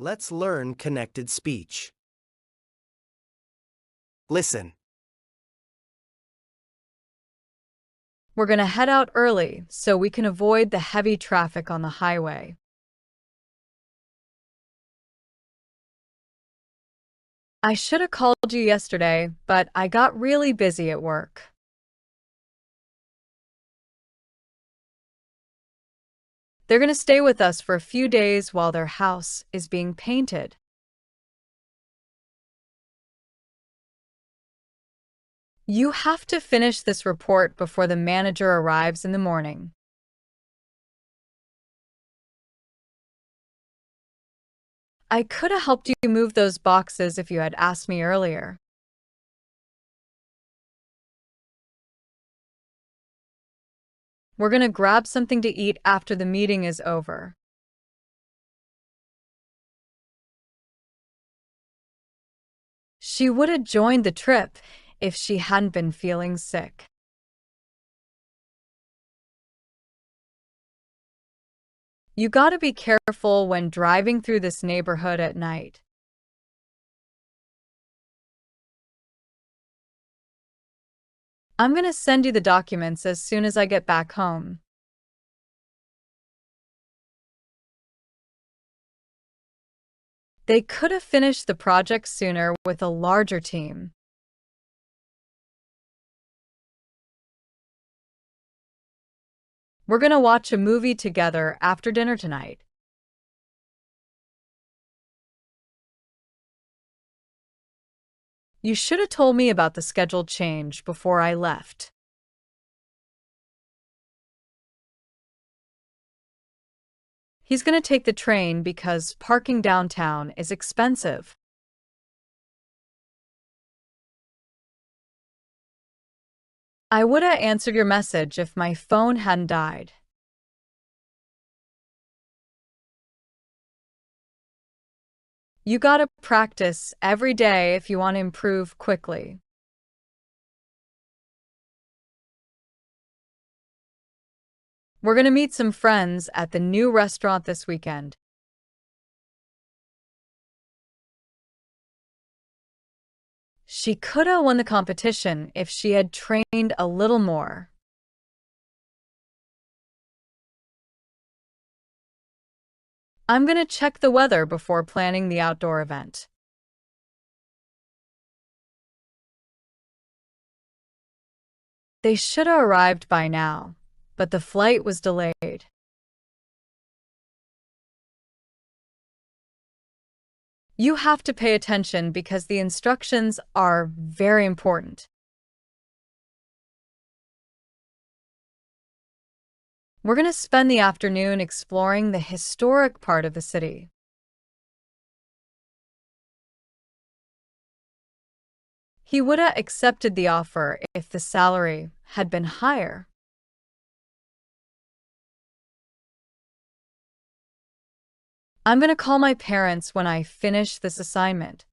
Let's learn connected speech. Listen. We're going to head out early so we can avoid the heavy traffic on the highway. I should have called you yesterday, but I got really busy at work. They're going to stay with us for a few days while their house is being painted. You have to finish this report before the manager arrives in the morning. I could have helped you move those boxes if you had asked me earlier. We're going to grab something to eat after the meeting is over. She would have joined the trip if she hadn't been feeling sick. You gotta be careful when driving through this neighborhood at night. I'm gonna send you the documents as soon as I get back home. They could have finished the project sooner with a larger team. We're gonna watch a movie together after dinner tonight. You should have told me about the scheduled change before I left. He's gonna take the train because parking downtown is expensive. I would have answered your message if my phone hadn't died. You gotta practice every day if you want to improve quickly. We're gonna meet some friends at the new restaurant this weekend. She coulda won the competition if she had trained a little more. I'm gonna check the weather before planning the outdoor event. They should have arrived by now, but the flight was delayed. You have to pay attention because the instructions are very important. We're going to spend the afternoon exploring the historic part of the city. He would have accepted the offer if the salary had been higher. I'm going to call my parents when I finish this assignment.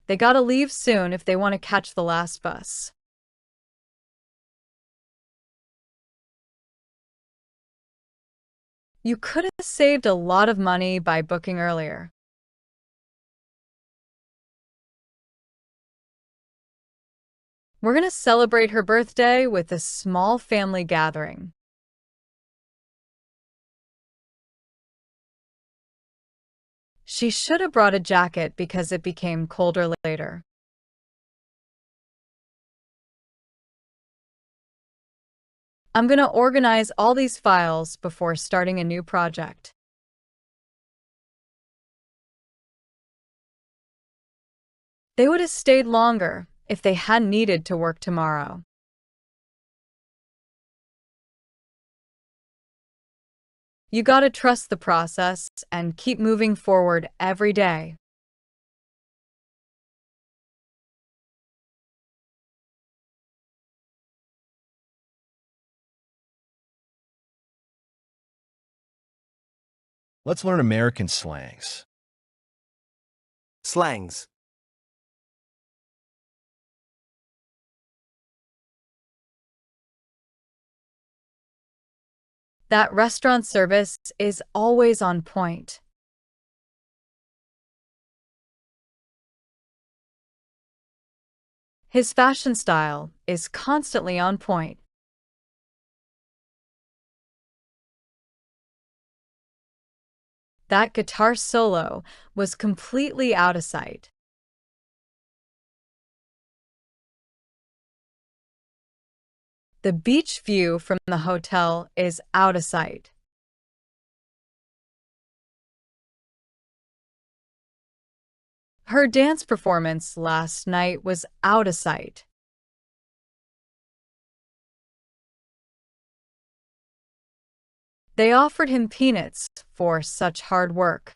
They gotta leave soon if they want to catch the last bus. You could have saved a lot of money by booking earlier. We're going to celebrate her birthday with a small family gathering. She should have brought a jacket because it became colder later. I'm going to organize all these files before starting a new project. They would have stayed longer if they hadn't needed to work tomorrow. You gotta trust the process and keep moving forward every day. Let's learn American slangs. Slangs. That restaurant service is always on point. His fashion style is constantly on point. That guitar solo was completely out of sight. The beach view from the hotel is out of sight. Her dance performance last night was out of sight. They offered him peanuts for such hard work.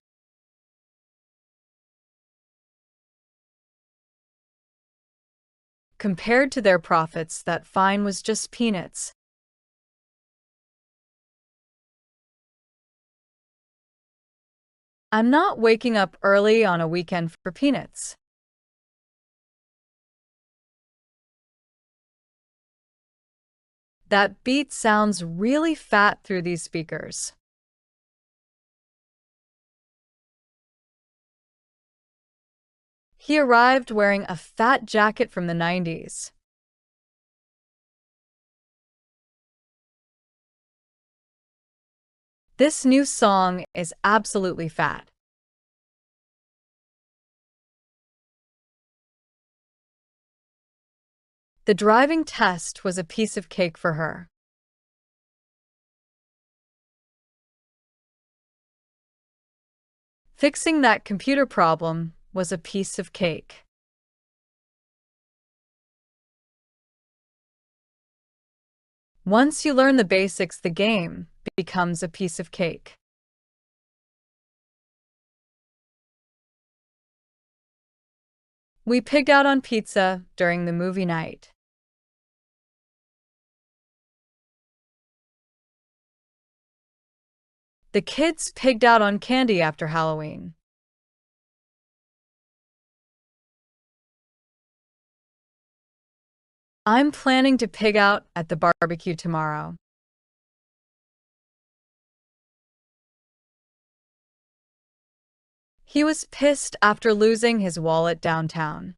Compared to their profits, that fine was just peanuts. I'm not waking up early on a weekend for peanuts. That beat sounds really fat through these speakers. He arrived wearing a fat jacket from the 90s. This new song is absolutely fat. The driving test was a piece of cake for her. Fixing that computer problem was a piece of cake. Once you learn the basics, the game becomes a piece of cake. We pigged out on pizza during the movie night. The kids pigged out on candy after Halloween. I'm planning to pig out at the barbecue tomorrow. He was pissed after losing his wallet downtown.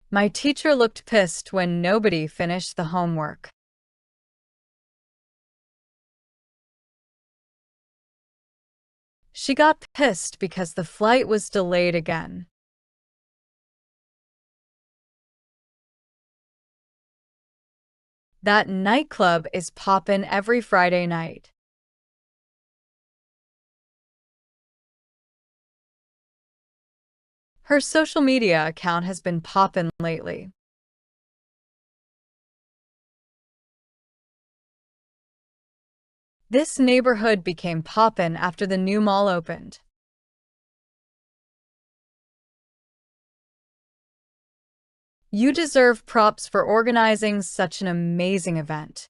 My teacher looked pissed when nobody finished the homework. She got pissed because the flight was delayed again. That nightclub is poppin' every Friday night. Her social media account has been poppin' lately. This neighborhood became poppin' after the new mall opened. You deserve props for organizing such an amazing event.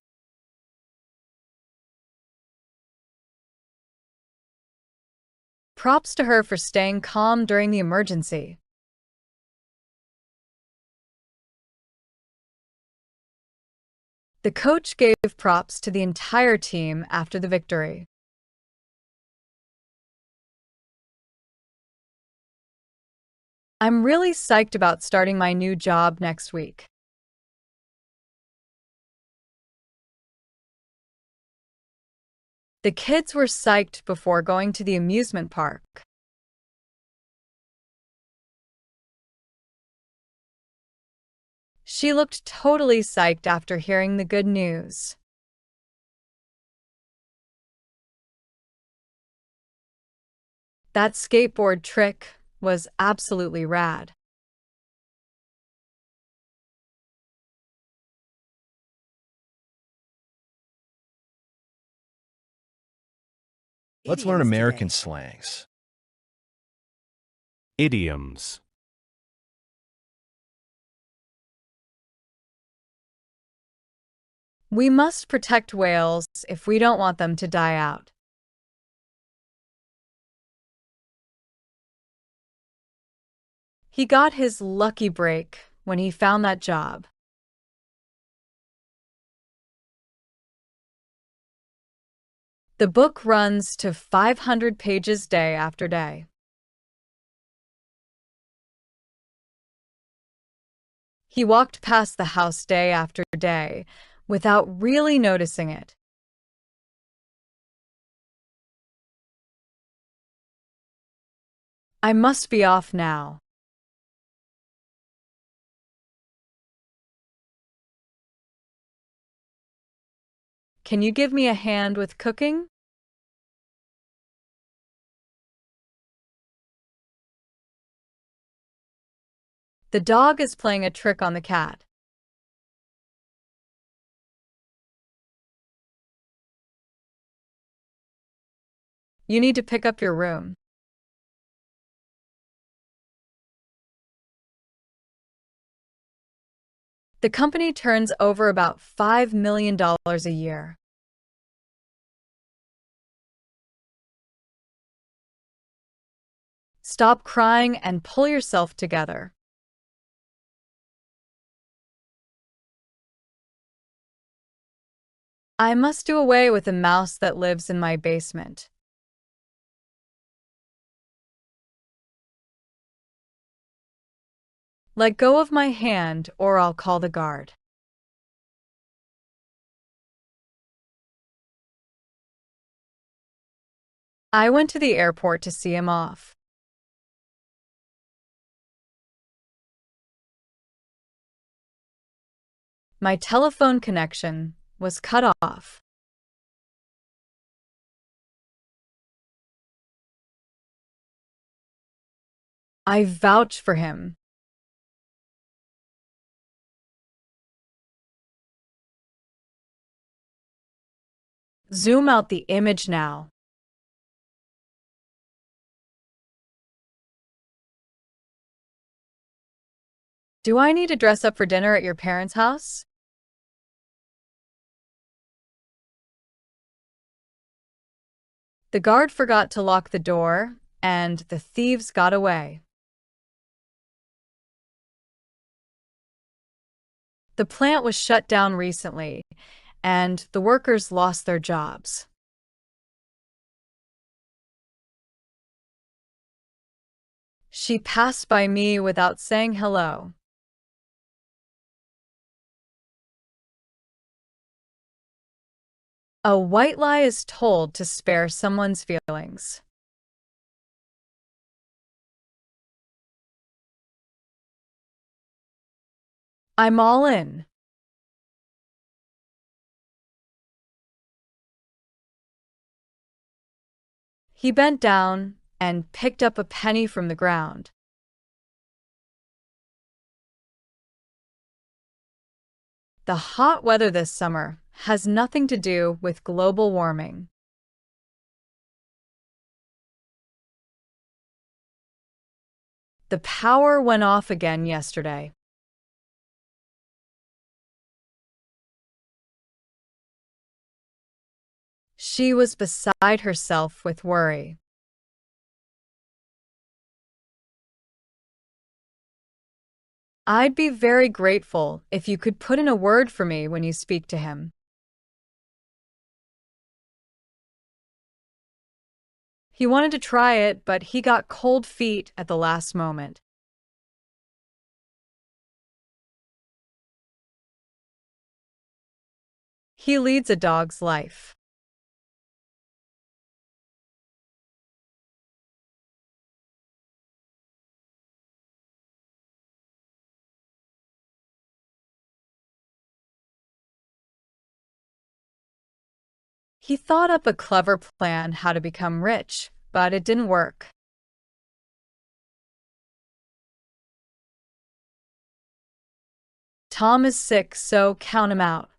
Props to her for staying calm during the emergency. The coach gave props to the entire team after the victory. I'm really psyched about starting my new job next week. The kids were psyched before going to the amusement park. She looked totally psyched after hearing the good news. That skateboard trick was absolutely rad. Let's learn Idioms American today. slangs. Idioms. We must protect whales if we don't want them to die out. He got his lucky break when he found that job. The book runs to 500 pages day after day. He walked past the house day after day without really noticing it. I must be off now. Can you give me a hand with cooking? The dog is playing a trick on the cat. You need to pick up your room. The company turns over about $5 million a year. Stop crying and pull yourself together. I must do away with the mouse that lives in my basement. Let go of my hand or I'll call the guard. I went to the airport to see him off. My telephone connection was cut off. I vouch for him. Zoom out the image now. Do I need to dress up for dinner at your parents' house? The guard forgot to lock the door, and the thieves got away. The plant was shut down recently, and the workers lost their jobs. She passed by me without saying hello. A white lie is told to spare someone's feelings. I'm all in. He bent down and picked up a penny from the ground. The hot weather this summer has nothing to do with global warming. The power went off again yesterday. She was beside herself with worry. I'd be very grateful if you could put in a word for me when you speak to him. He wanted to try it, but he got cold feet at the last moment. He leads a dog's life. He thought up a clever plan how to become rich, but it didn't work. Tom is sick, so count him out.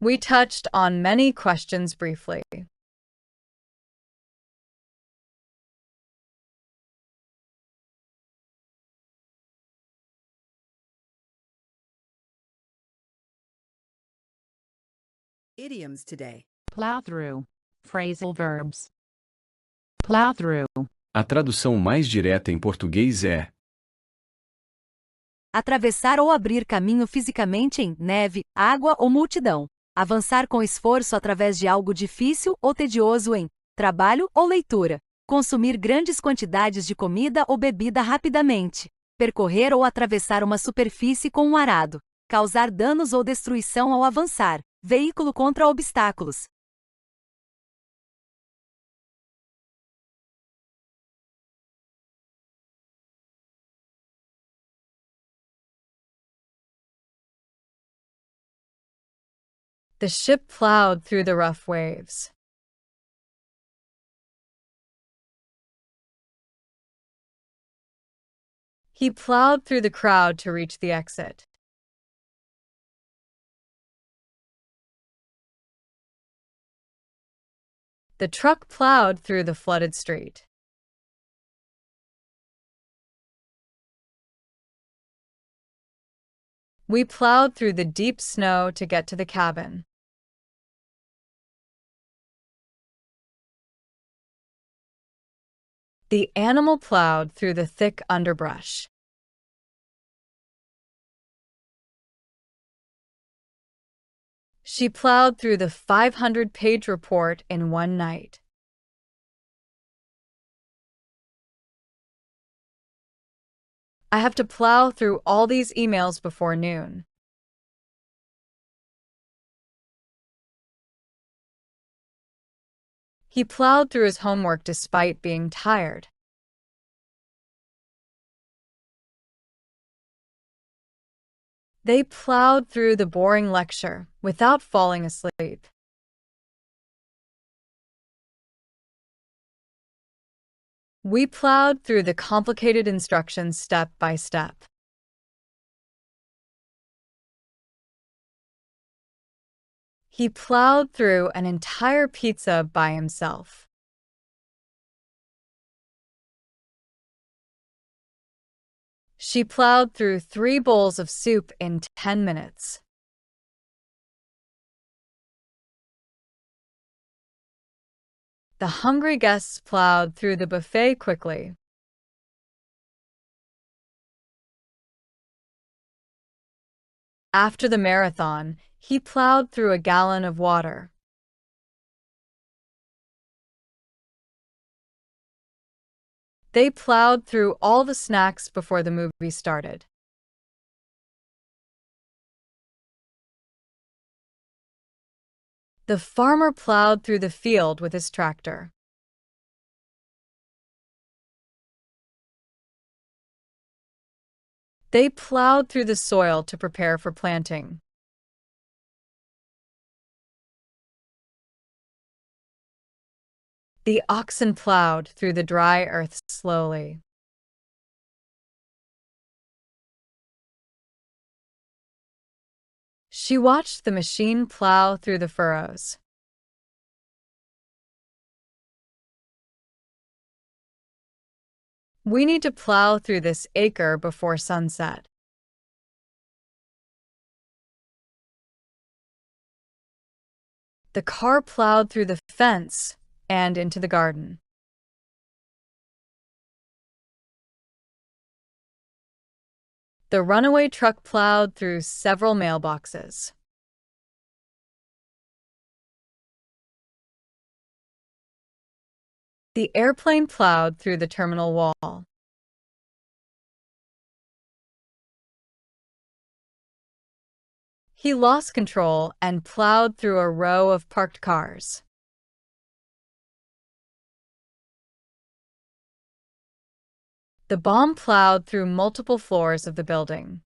We touched on many questions briefly. Idioms today. Plow through. Phrasal verbs. Plow through. A tradução mais direta em português é: Atravessar ou abrir caminho fisicamente em neve, água ou multidão. Avançar com esforço através de algo difícil ou tedioso em trabalho ou leitura. Consumir grandes quantidades de comida ou bebida rapidamente. Percorrer ou atravessar uma superfície com um arado. Causar danos ou destruição ao avançar. Veículo contra obstáculos. The ship plowed through the rough waves. He plowed through the crowd to reach the exit. The truck plowed through the flooded street. We plowed through the deep snow to get to the cabin. The animal plowed through the thick underbrush. She plowed through the 500-page report in one night. I have to plow through all these emails before noon. He plowed through his homework despite being tired. They plowed through the boring lecture without falling asleep. We plowed through the complicated instructions step by step. He plowed through an entire pizza by himself. She plowed through 3 bowls of soup in 10 minutes. The hungry guests plowed through the buffet quickly. After the marathon, he plowed through a gallon of water. They plowed through all the snacks before the movie started. The farmer plowed through the field with his tractor. They plowed through the soil to prepare for planting. The oxen plowed through the dry earth slowly. She watched the machine plow through the furrows. We need to plow through this acre before sunset. The car plowed through the fence and into the garden. The runaway truck plowed through several mailboxes. The airplane plowed through the terminal wall. He lost control and plowed through a row of parked cars. The bomb plowed through multiple floors of the building.